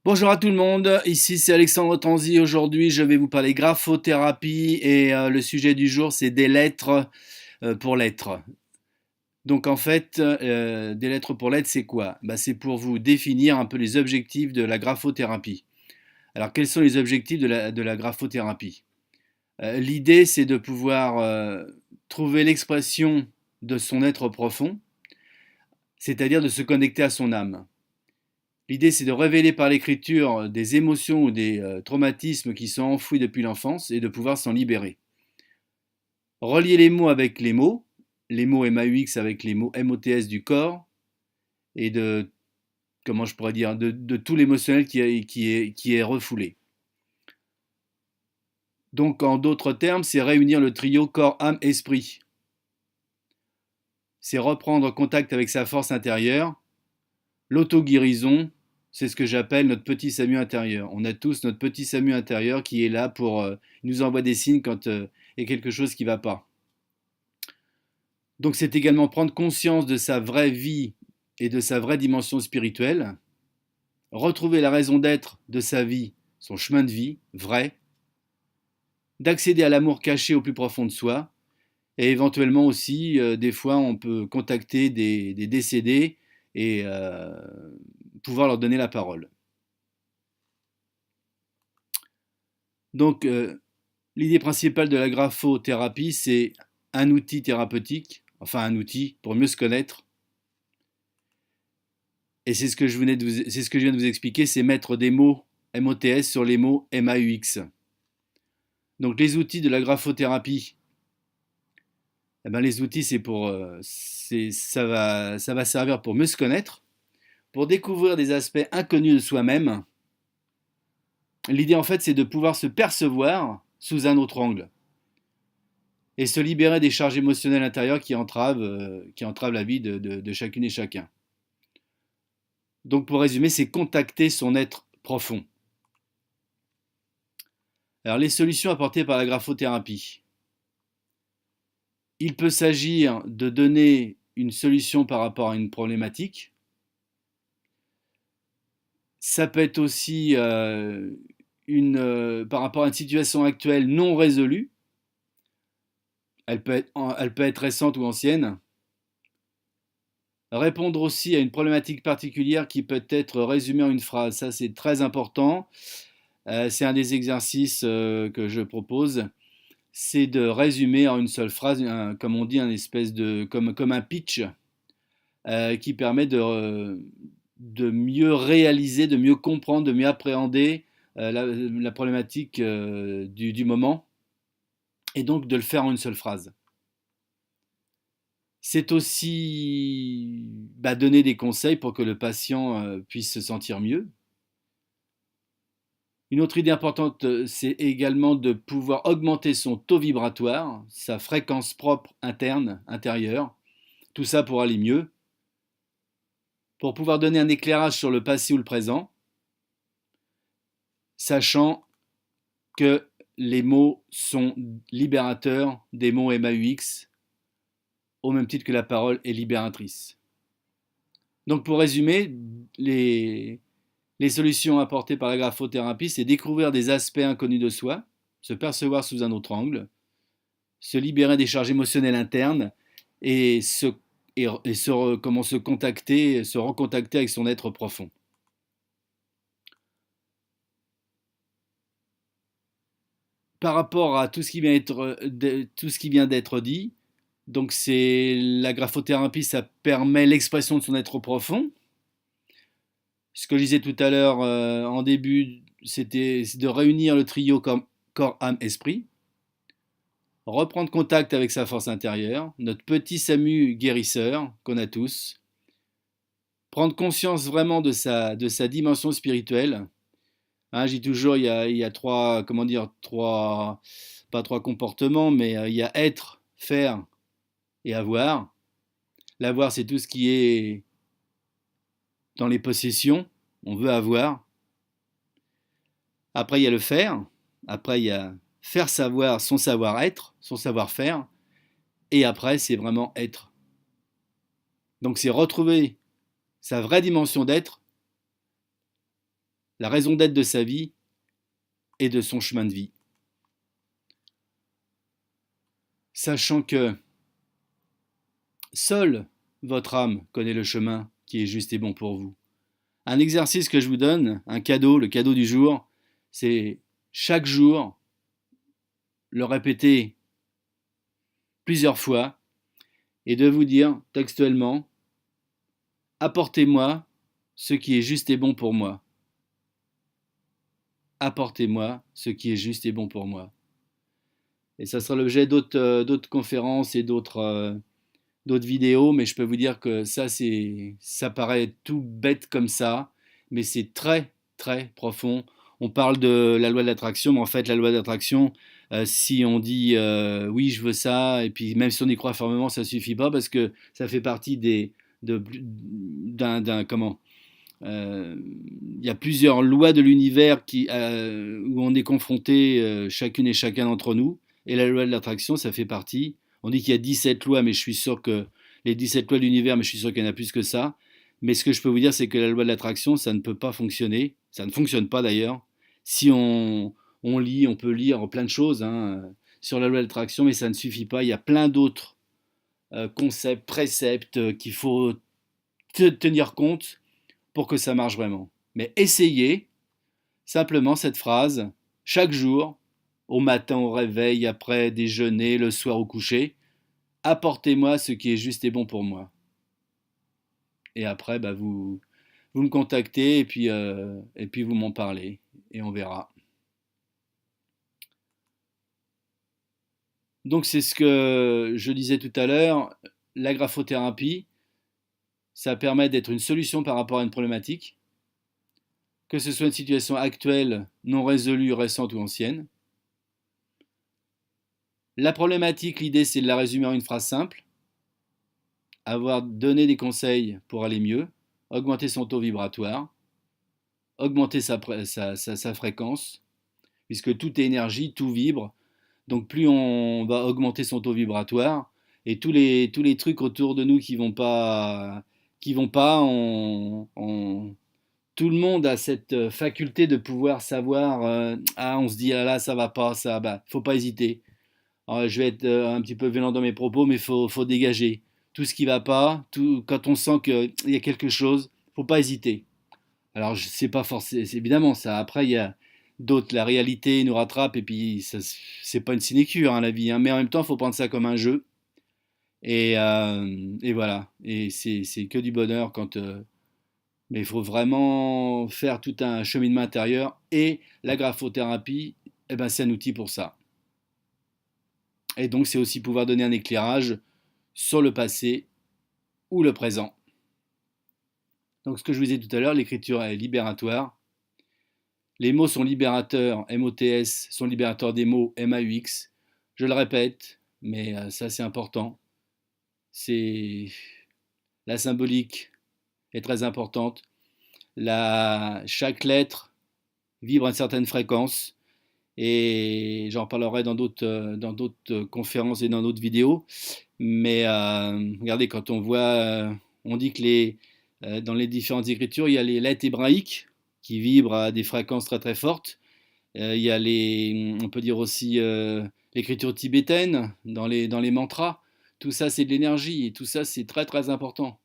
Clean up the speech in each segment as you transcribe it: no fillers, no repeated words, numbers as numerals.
Bonjour à tout le monde, ici c'est Alexandre Tanzi. Aujourd'hui, je vais vous parler graphothérapie et le sujet du jour c'est des lettres pour lettres. Donc en fait, des lettres pour lettres, c'est quoi? C'est pour vous définir un peu les objectifs de la graphothérapie. Alors quels sont les objectifs de la graphothérapie? L'idée c'est de pouvoir trouver l'expression de son être profond, c'est-à-dire de se connecter à son âme. L'idée, c'est de révéler par l'écriture des émotions ou des traumatismes qui sont enfouis depuis l'enfance et de pouvoir s'en libérer. Relier les mots MAUX avec les mots MOTS du corps et de, comment je pourrais dire, de tout l'émotionnel qui est refoulé. Donc, en d'autres termes, c'est réunir le trio corps, âme, esprit. C'est reprendre contact avec sa force intérieure. L'auto-guérison, c'est ce que j'appelle notre petit Samu intérieur. On a tous notre petit Samu intérieur qui est là il nous envoie des signes quand il y a quelque chose qui ne va pas. Donc c'est également prendre conscience de sa vraie vie et de sa vraie dimension spirituelle, retrouver la raison d'être de sa vie, son chemin de vie, vrai, d'accéder à l'amour caché au plus profond de soi, et éventuellement aussi, des fois, on peut contacter des décédés et pouvoir leur donner la parole. Donc, l'idée principale de la graphothérapie, c'est un outil thérapeutique, enfin un outil pour mieux se connaître. Et c'est ce que je viens de vous expliquer, c'est mettre des mots MOTS sur les mots MAUX. Donc les outils de la graphothérapie, les outils, ça va servir pour mieux se connaître, pour découvrir des aspects inconnus de soi-même. L'idée en fait, c'est de pouvoir se percevoir sous un autre angle et se libérer des charges émotionnelles intérieures qui entravent la vie de chacune et chacun. Donc pour résumer, c'est contacter son être profond. Alors les solutions apportées par la graphothérapie. Il peut s'agir de donner une solution par rapport à une problématique. Ça peut être aussi par rapport à une situation actuelle non résolue. Elle peut être récente ou ancienne. Répondre aussi à une problématique particulière qui peut être résumée en une phrase. Ça, c'est très important. C'est un des exercices que je propose. C'est de résumer en une seule phrase, comme on dit, comme un pitch qui permet de mieux réaliser, de mieux comprendre, de mieux appréhender la problématique du moment et donc de le faire en une seule phrase. C'est aussi donner des conseils pour que le patient puisse se sentir mieux. Une autre idée importante, c'est également de pouvoir augmenter son taux vibratoire, sa fréquence propre interne, intérieure, tout ça pour aller mieux, pour pouvoir donner un éclairage sur le passé ou le présent, sachant que les mots sont libérateurs des mots MAUX, au même titre que la parole est libératrice. Donc pour résumer, les solutions apportées par la graphothérapie, c'est découvrir des aspects inconnus de soi, se percevoir sous un autre angle, se libérer des charges émotionnelles internes et comment se contacter, se recontacter avec son être profond. Par rapport à tout ce qui vient d'être dit, donc c'est la graphothérapie, ça permet l'expression de son être profond. Ce que je disais tout à l'heure en début, c'est de réunir le trio corps, âme, esprit, reprendre contact avec sa force intérieure, notre petit Samu guérisseur qu'on a tous, prendre conscience vraiment de sa dimension spirituelle. Hein, je dis toujours, il y a trois, comment dire, pas trois comportements, mais il y a être, faire et avoir. L'avoir, c'est tout ce qui est dans les possessions, on veut avoir. Après, il y a le faire. Après, il y a faire savoir son savoir-être, son savoir-faire. Et après, c'est vraiment être. Donc, c'est retrouver sa vraie dimension d'être la raison d'être de sa vie et de son chemin de vie. Sachant que seule votre âme connaît le chemin qui est juste et bon pour vous. Un exercice que je vous donne, un cadeau, le cadeau du jour, c'est chaque jour le répéter plusieurs fois et de vous dire textuellement, apportez-moi ce qui est juste et bon pour moi. Apportez-moi ce qui est juste et bon pour moi. Et ça sera l'objet d'autres conférences et d'autres vidéos, mais je peux vous dire que ça paraît tout bête comme ça, mais c'est très très profond. On parle de la loi de l'attraction, mais en fait la loi de l'attraction, si on dit oui je veux ça, et puis même si on y croit fermement, ça suffit pas parce que ça fait partie d'un comment il y a plusieurs lois de l'univers où on est confronté chacune et chacun d'entre nous. Et la loi de l'attraction, ça fait partie. On dit qu'il y a 17 lois, mais je suis sûr que les 17 lois de l'univers, mais je suis sûr qu'il y en a plus que ça. Mais ce que je peux vous dire, c'est que la loi de l'attraction, ça ne peut pas fonctionner. Ça ne fonctionne pas d'ailleurs. Si on lit, on peut lire plein de choses sur la loi de l'attraction, mais ça ne suffit pas. Il y a plein d'autres concepts, préceptes qu'il faut tenir compte pour que ça marche vraiment. Mais essayez simplement cette phrase chaque jour, au matin au réveil, après déjeuner, le soir au coucher. Apportez-moi ce qui est juste et bon pour moi. Et après, vous me contactez et puis vous m'en parlez et on verra. Donc c'est ce que je disais tout à l'heure, la graphothérapie, ça permet d'être une solution par rapport à une problématique, que ce soit une situation actuelle, non résolue, récente ou ancienne. La problématique, l'idée, c'est de la résumer en une phrase simple. Avoir donné des conseils pour aller mieux, augmenter son taux vibratoire, augmenter sa fréquence, puisque tout est énergie, tout vibre. Donc plus on va augmenter son taux vibratoire, et tous les trucs autour de nous qui vont pas tout le monde a cette faculté de pouvoir savoir, on se dit, ah là, ça va pas, ça, faut pas hésiter. Alors, je vais être un petit peu violent dans mes propos, mais faut dégager. Tout ce qui va pas, quand on sent qu'il y a quelque chose, faut pas hésiter. Alors, c'est pas forcément, évidemment ça. Après, il y a d'autres, la réalité nous rattrape, et puis c'est pas une sinécure, la vie. Mais en même temps, il faut prendre ça comme un jeu. Et voilà. Et c'est que du bonheur mais il faut vraiment faire tout un cheminement intérieur. Et la graphothérapie, eh ben, c'est un outil pour ça. Et donc, c'est aussi pouvoir donner un éclairage sur le passé ou le présent. Donc, ce que je vous disais tout à l'heure, l'écriture est libératoire. Les mots sont libérateurs, M-O-T-S, sont libérateurs des mots, M-A-U-X. Je le répète, mais ça, c'est important. C'est la symbolique est très importante. Chaque lettre vibre à une certaine fréquence. Et j'en parlerai dans d'autres conférences et dans d'autres vidéos. Mais regardez, quand on dit que dans les différentes écritures, il y a les lettres hébraïques qui vibrent à des fréquences très très fortes. Il y a on peut dire aussi l'écriture tibétaine dans les mantras. Tout ça, c'est de l'énergie et tout ça, c'est très très important.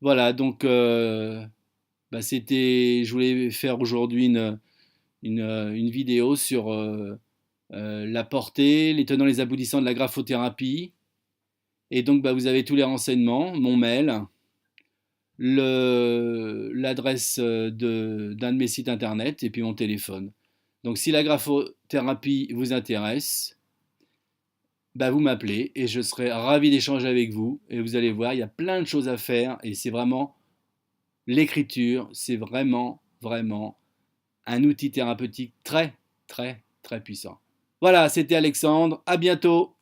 Voilà, donc je voulais faire aujourd'hui une vidéo sur la portée, les tenants, les aboutissants de la graphothérapie. Et donc, vous avez tous les renseignements, mon mail, l'adresse d'un de mes sites internet et puis mon téléphone. Donc, si la graphothérapie vous intéresse, vous m'appelez et je serai ravi d'échanger avec vous. Et vous allez voir, il y a plein de choses à faire et c'est vraiment l'écriture, c'est vraiment, vraiment un outil thérapeutique très, très, très puissant. Voilà, c'était Alexandre. À bientôt.